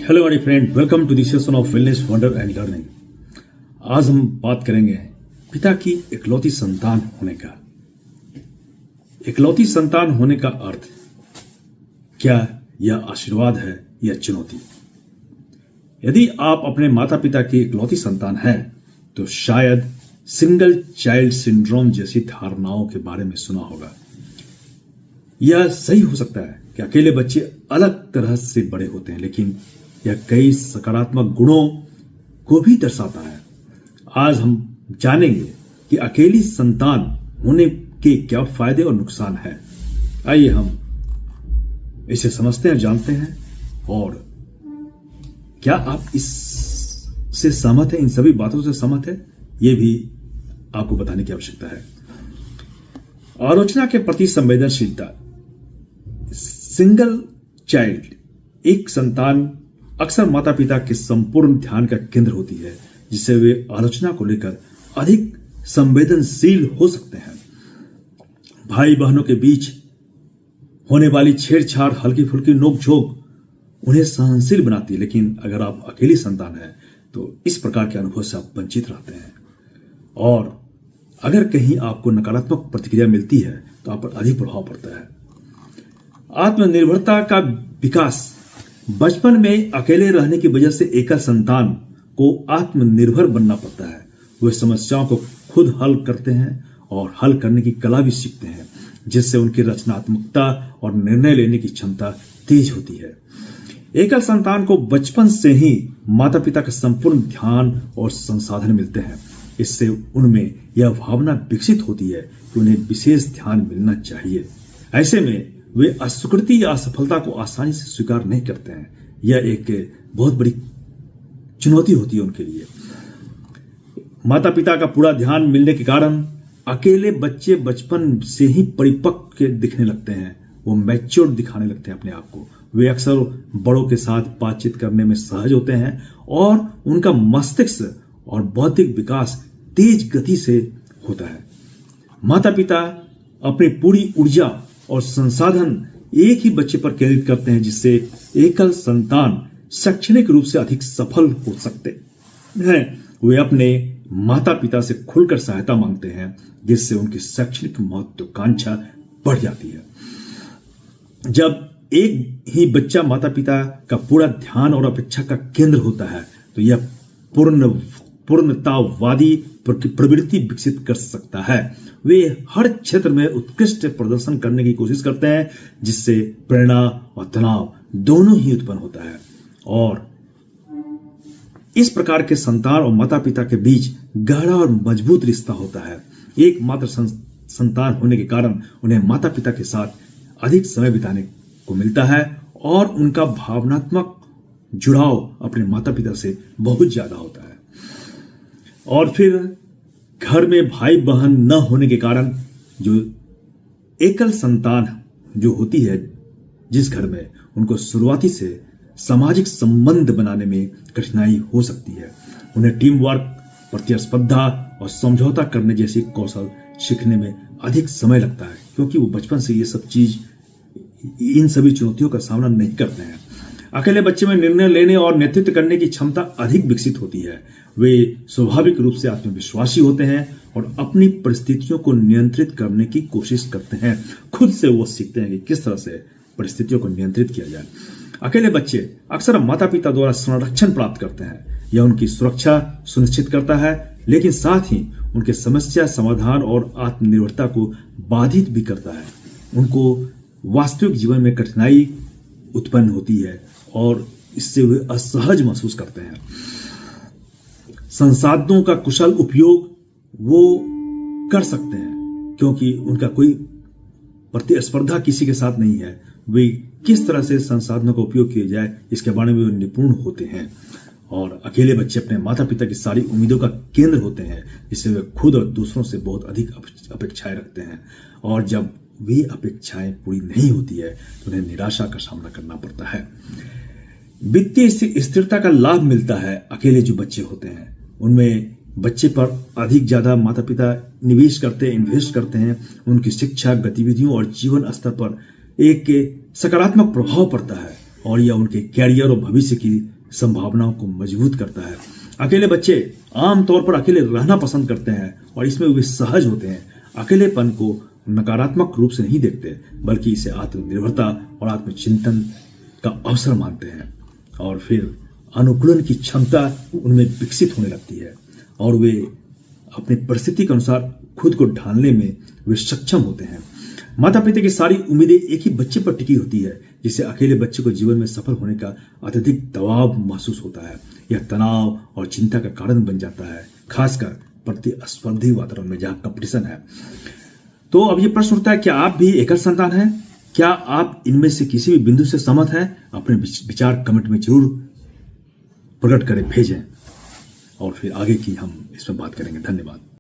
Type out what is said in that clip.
Hello my friend, welcome to the session of wellness wonder and learning. आज हम बात करेंगे पिता की इकलौती संतान होने का। इकलौती संतान होने का अर्थ क्या, यह आशीर्वाद है या चुनौती? यदि आप अपने माता पिता की इकलौती संतान हैं तो शायद सिंगल चाइल्ड सिंड्रोम जैसी धारणाओं के बारे में सुना होगा। यह सही हो सकता है कि अकेले बच्चे अलग तरह से बड़े होते हैं, लेकिन यह कई सकारात्मक गुणों को भी दर्शाता है। आज हम जानेंगे कि अकेली संतान होने के क्या फायदे और नुकसान हैं। आइए हम इसे समझते हैं, जानते हैं। और क्या आप इससे सहमत हैं, इन सभी बातों से सहमत है, यह भी आपको बताने की आवश्यकता है। आलोचना के प्रति संवेदनशीलता। सिंगल चाइल्ड, एक संतान अक्सर माता पिता के संपूर्ण ध्यान का केंद्र होती है, जिससे वे आलोचना को लेकर अधिक संवेदनशील हो सकते हैं। भाई बहनों के बीच होने वाली छेड़छाड़, हल्की फुल्की नोकझोंक उन्हें सहनशील बनाती है, लेकिन अगर आप अकेली संतान हैं तो इस प्रकार के अनुभव से आप वंचित रहते हैं। और अगर कहीं आपको नकारात्मक प्रतिक्रिया मिलती है तो आप पर अधिक प्रभाव पड़ता है। आत्मनिर्भरता का विकास। बचपन में अकेले रहने की वजह से एकल संतान को आत्मनिर्भर बनना पड़ता है। वे समस्याओं को खुद हल करते हैं और हल करने की कला भी सीखते हैं, जिससे उनकी रचनात्मकता और निर्णय लेने की क्षमता तेज होती है। एकल संतान को बचपन से ही माता पिता का संपूर्ण ध्यान और संसाधन मिलते हैं। इससे उनमें यह भावना विकसित होती है कि उन्हें विशेष ध्यान मिलना चाहिए। ऐसे में वे अस्वीकृति या असफलता को आसानी से स्वीकार नहीं करते हैं। यह एक बहुत बड़ी चुनौती होती है उनके लिए। माता पिता का पूरा ध्यान मिलने के कारण अकेले बच्चे बचपन से ही परिपक्व दिखने लगते हैं। वो मैच्योर दिखाने लगते हैं अपने आप को। वे अक्सर बड़ों के साथ बातचीत करने में सहज होते हैं और उनका मस्तिष्क और बौद्धिक विकास तेज गति से होता है। माता पिता अपनी पूरी ऊर्जा और संसाधन एक ही बच्चे पर केंद्रित करते हैं, जिससे एकल संतान शैक्षणिक रूप से अधिक सफल हो सकते हैं। वे अपने माता पिता से खुलकर सहायता मांगते हैं, जिससे उनकी शैक्षणिक महत्वाकांक्षा बढ़ जाती है। जब एक ही बच्चा माता पिता का पूरा ध्यान और अपेक्षा का केंद्र होता है तो यह पूर्णतावादी प्रवृत्ति विकसित कर सकता है। वे हर क्षेत्र में उत्कृष्ट प्रदर्शन करने की कोशिश करते हैं, जिससे प्रेरणा और तनाव दोनों ही उत्पन्न होता है। और इस प्रकार के संतान और माता पिता के बीच गहरा और मजबूत रिश्ता होता है। एकमात्र संतान होने के कारण उन्हें माता पिता के साथ अधिक समय बिताने को मिलता है और उनका भावनात्मक जुड़ाव अपने माता पिता से बहुत ज्यादा होता है। और फिर घर में भाई बहन न होने के कारण जो एकल संतान जो होती है, जिस घर में उनको शुरुआती से सामाजिक संबंध बनाने में कठिनाई हो सकती है। उन्हें टीम वर्क, प्रतिस्पर्धा और समझौता करने जैसे कौशल सीखने में अधिक समय लगता है, क्योंकि वो बचपन से ये सब चीज, इन सभी चुनौतियों का सामना नहीं करते हैं। अकेले बच्चे में निर्णय लेने और नेतृत्व करने की क्षमता अधिक विकसित होती है। वे स्वाभाविक रूप से आत्मविश्वासी होते हैं और अपनी परिस्थितियों को नियंत्रित करने की कोशिश करते हैं। खुद से वो सीखते हैं कि किस तरह से परिस्थितियों को नियंत्रित किया जाए। अकेले बच्चे अक्सर माता पिता द्वारा संरक्षण प्राप्त करते हैं। यह उनकी सुरक्षा सुनिश्चित करता है, लेकिन साथ ही उनके समस्या समाधान और आत्मनिर्भरता को बाधित भी करता है। उनको वास्तविक जीवन में कठिनाई उत्पन्न होती है और इससे वे असहज महसूस करते हैं। संसाधनों का कुशल उपयोग वो कर सकते हैं, क्योंकि उनका कोई प्रतिस्पर्धा किसी के साथ नहीं है। वे किस तरह से संसाधनों का उपयोग किया जाए इसके बारे में वे निपुण होते हैं। और अकेले बच्चे अपने माता पिता की सारी उम्मीदों का केंद्र होते हैं, जिससे वे खुद और दूसरों से बहुत अधिक अपेक्षाएं रखते हैं। और जब वे अपेक्षाएं पूरी नहीं होती है तो उन्हें निराशा का सामना करना पड़ता है। वित्तीय स्थिरता का लाभ मिलता है। अकेले जो बच्चे होते हैं उनमें बच्चे पर अधिक ज्यादा माता पिता निवेश करते हैं, इन्वेस्ट करते हैं। उनकी शिक्षा, गतिविधियों और जीवन स्तर पर एक सकारात्मक प्रभाव पड़ता है और यह उनके कैरियर और भविष्य की संभावनाओं को मजबूत करता है। अकेले बच्चे आमतौर पर अकेले रहना पसंद करते हैं और इसमें वे सहज होते हैं। अकेलेपन को नकारात्मक रूप से नहीं देखते, बल्कि इसे आत्मनिर्भरता और आत्मचिंतन का अवसर मानते हैं। और फिर अनुकूलन की क्षमता उनमें विकसित होने लगती है और वे अपनी परिस्थिति के अनुसार खुद को ढालने में वे सक्षम होते हैं। माता पिता की सारी उम्मीदें एक ही बच्चे पर टिकी होती है, जिससे अकेले बच्चे को जीवन में सफल होने का अत्यधिक दबाव महसूस होता है। यह तनाव और चिंता का कारण बन जाता है, खासकर प्रतिस्पर्धी वातावरण में जहां कंपटीशन है। तो अब ये प्रश्न उठता है, क्या आप भी एकल संतान हैं? क्या आप इनमें से किसी भी बिंदु से सहमत हैं? अपने विचार कमेंट में जरूर प्रकट करें, भेजें और फिर आगे की हम इसमें बात करेंगे। धन्यवाद।